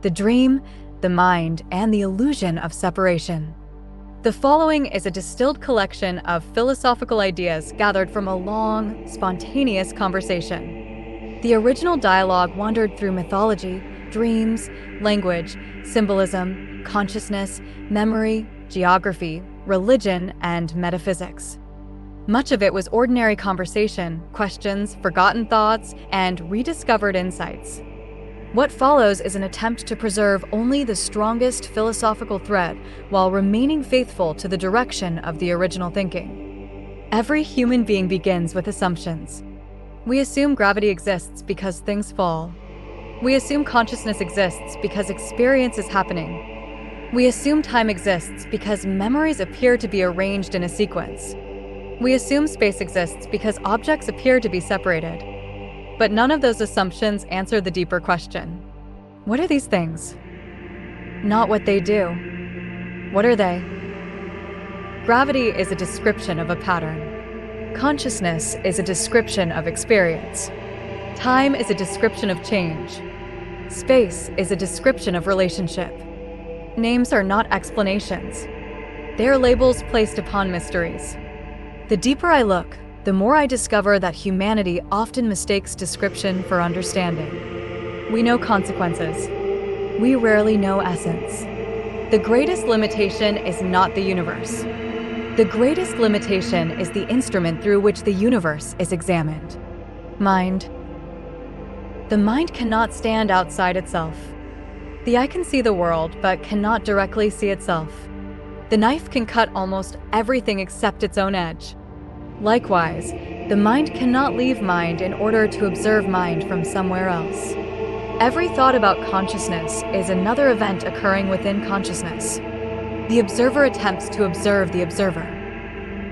the dream, the mind, and the illusion of separation. The following is a distilled collection of philosophical ideas gathered from a long, spontaneous conversation. The original dialogue wandered through mythology, dreams, language, symbolism, consciousness, memory, geography, religion, and metaphysics. Much of it was ordinary conversation, questions, forgotten thoughts, and rediscovered insights. What follows is an attempt to preserve only the strongest philosophical thread while remaining faithful to the direction of the original thinking. Every human being begins with assumptions. We assume gravity exists because things fall. We assume consciousness exists because experience is happening. We assume time exists because memories appear to be arranged in a sequence. We assume space exists because objects appear to be separated. But none of those assumptions answer the deeper question. What are these things? Not what they do. What are they? Gravity is a description of a pattern. Consciousness is a description of experience. Time is a description of change. Space is a description of relationship. Names are not explanations. They are labels placed upon mysteries. The deeper I look, the more I discover that humanity often mistakes description for understanding. We know consequences. We rarely know essence. The greatest limitation is not the universe. The greatest limitation is the instrument through which the universe is examined. Mind. The mind cannot stand outside itself. The eye can see the world, but cannot directly see itself. The knife can cut almost everything except its own edge. Likewise, the mind cannot leave mind in order to observe mind from somewhere else. Every thought about consciousness is another event occurring within consciousness. The observer attempts to observe the observer.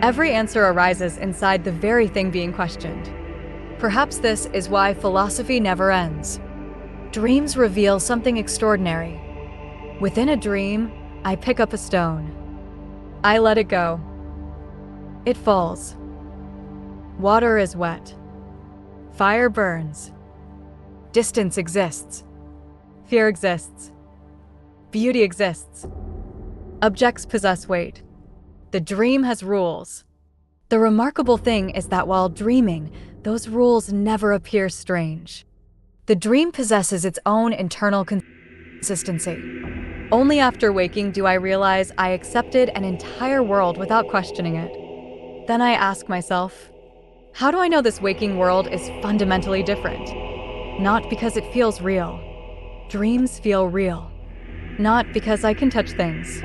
Every answer arises inside the very thing being questioned. Perhaps this is why philosophy never ends. Dreams reveal something extraordinary. Within a dream, I pick up a stone. I let it go. It falls. Water is wet. Fire burns. Distance exists. Fear exists. Beauty exists. Objects possess weight. The dream has rules. The remarkable thing is that while dreaming, those rules never appear strange. The dream possesses its own internal consistency. Only after waking do I realize I accepted an entire world without questioning it. Then I ask myself, how do I know this waking world is fundamentally different? Not because it feels real. Dreams feel real. Not because I can touch things.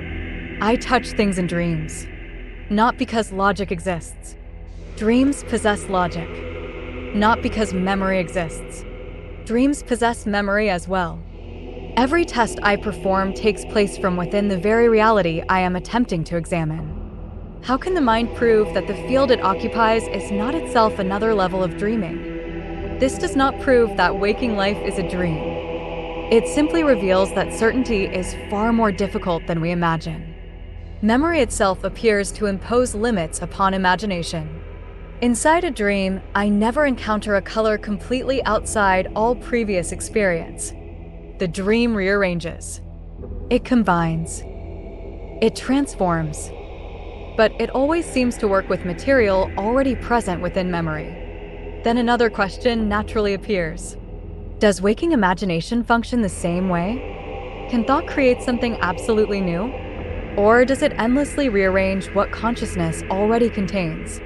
I touch things in dreams. Not because logic exists. Dreams possess logic. Not because memory exists. Dreams possess memory as well. Every test I perform takes place from within the very reality I am attempting to examine. How can the mind prove that the field it occupies is not itself another level of dreaming? This does not prove that waking life is a dream. It simply reveals that certainty is far more difficult than we imagine. Memory itself appears to impose limits upon imagination. Inside a dream, I never encounter a color completely outside all previous experience. The dream rearranges. It combines. It transforms. But it always seems to work with material already present within memory. Then another question naturally appears. Does waking imagination function the same way? Can thought create something absolutely new? Or does it endlessly rearrange what consciousness already contains?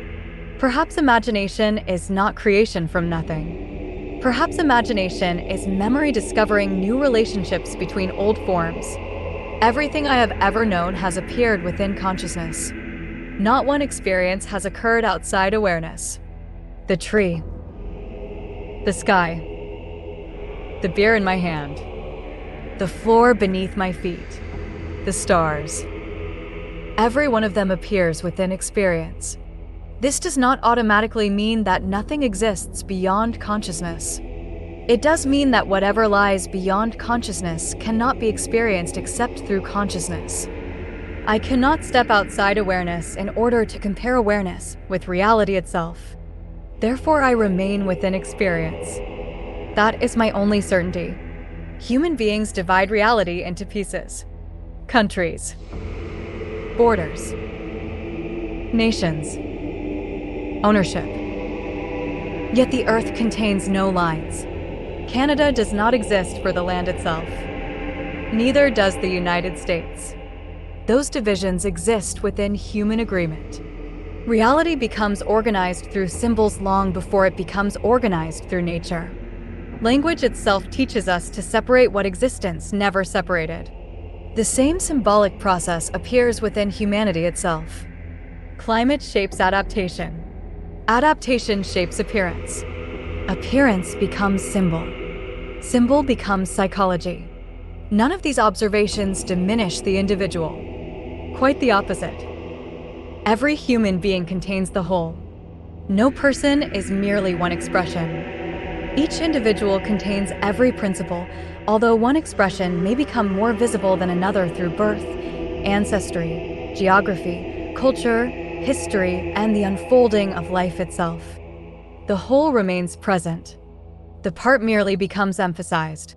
Perhaps imagination is not creation from nothing. Perhaps imagination is memory discovering new relationships between old forms. Everything I have ever known has appeared within consciousness. Not one experience has occurred outside awareness. The tree. The sky. The beer in my hand. The floor beneath my feet. The stars. Every one of them appears within experience. This does not automatically mean that nothing exists beyond consciousness. It does mean that whatever lies beyond consciousness cannot be experienced except through consciousness. I cannot step outside awareness in order to compare awareness with reality itself. Therefore, I remain within experience. That is my only certainty. Human beings divide reality into pieces: countries, borders, nations, ownership. Yet the earth contains no lines. Canada does not exist for the land itself. Neither does the United States. Those divisions exist within human agreement. Reality becomes organized through symbols long before it becomes organized through nature. Language itself teaches us to separate what existence never separated. The same symbolic process appears within humanity itself. Climate shapes adaptation. Adaptation shapes appearance. Appearance becomes symbol. Symbol becomes psychology. None of these observations diminish the individual. Quite the opposite. Every human being contains the whole. No person is merely one expression. Each individual contains every principle, although one expression may become more visible than another through birth, ancestry, geography, culture, history, and the unfolding of life itself. The whole remains present. The part merely becomes emphasized.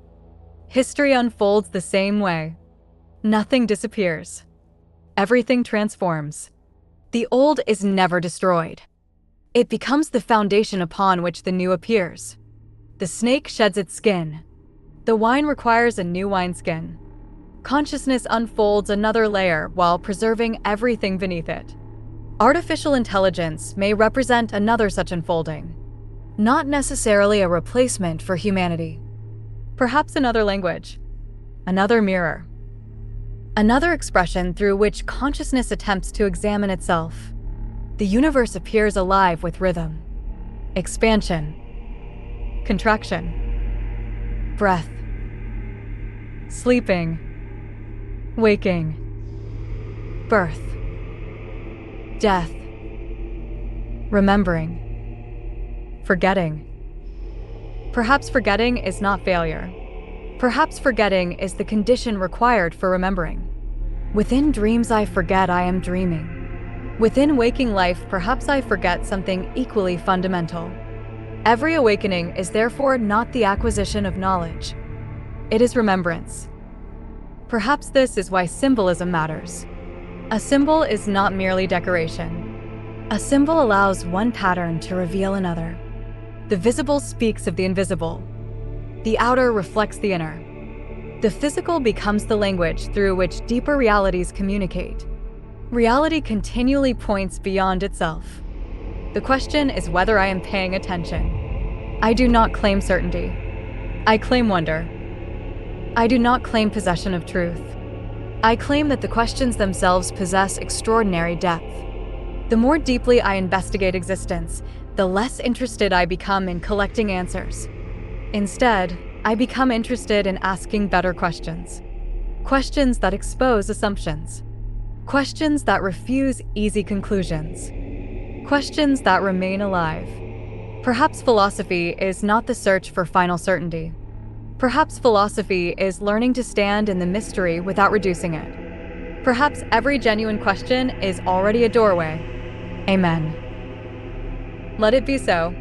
History unfolds the same way. Nothing disappears. Everything transforms. The old is never destroyed. It becomes the foundation upon which the new appears. The snake sheds its skin. The wine requires a new wineskin. Consciousness unfolds another layer while preserving everything beneath it. Artificial intelligence may represent another such unfolding, not necessarily a replacement for humanity. Perhaps another language, another mirror, another expression through which consciousness attempts to examine itself. The universe appears alive with rhythm, expansion, contraction, breath, sleeping, waking, birth, death, remembering, forgetting. Perhaps forgetting is not failure. Perhaps forgetting is the condition required for remembering. Within dreams I forget I am dreaming. Within waking life, perhaps I forget something equally fundamental. Every awakening is therefore not the acquisition of knowledge. It is remembrance. Perhaps this is why symbolism matters. A symbol is not merely decoration. A symbol allows one pattern to reveal another. The visible speaks of the invisible. The outer reflects the inner. The physical becomes the language through which deeper realities communicate. Reality continually points beyond itself. The question is whether I am paying attention. I do not claim certainty. I claim wonder. I do not claim possession of truth. I claim that the questions themselves possess extraordinary depth. The more deeply I investigate existence, the less interested I become in collecting answers. Instead, I become interested in asking better questions. Questions that expose assumptions. Questions that refuse easy conclusions. Questions that remain alive. Perhaps philosophy is not the search for final certainty. Perhaps philosophy is learning to stand in the mystery without reducing it. Perhaps every genuine question is already a doorway. Amen. Let it be so.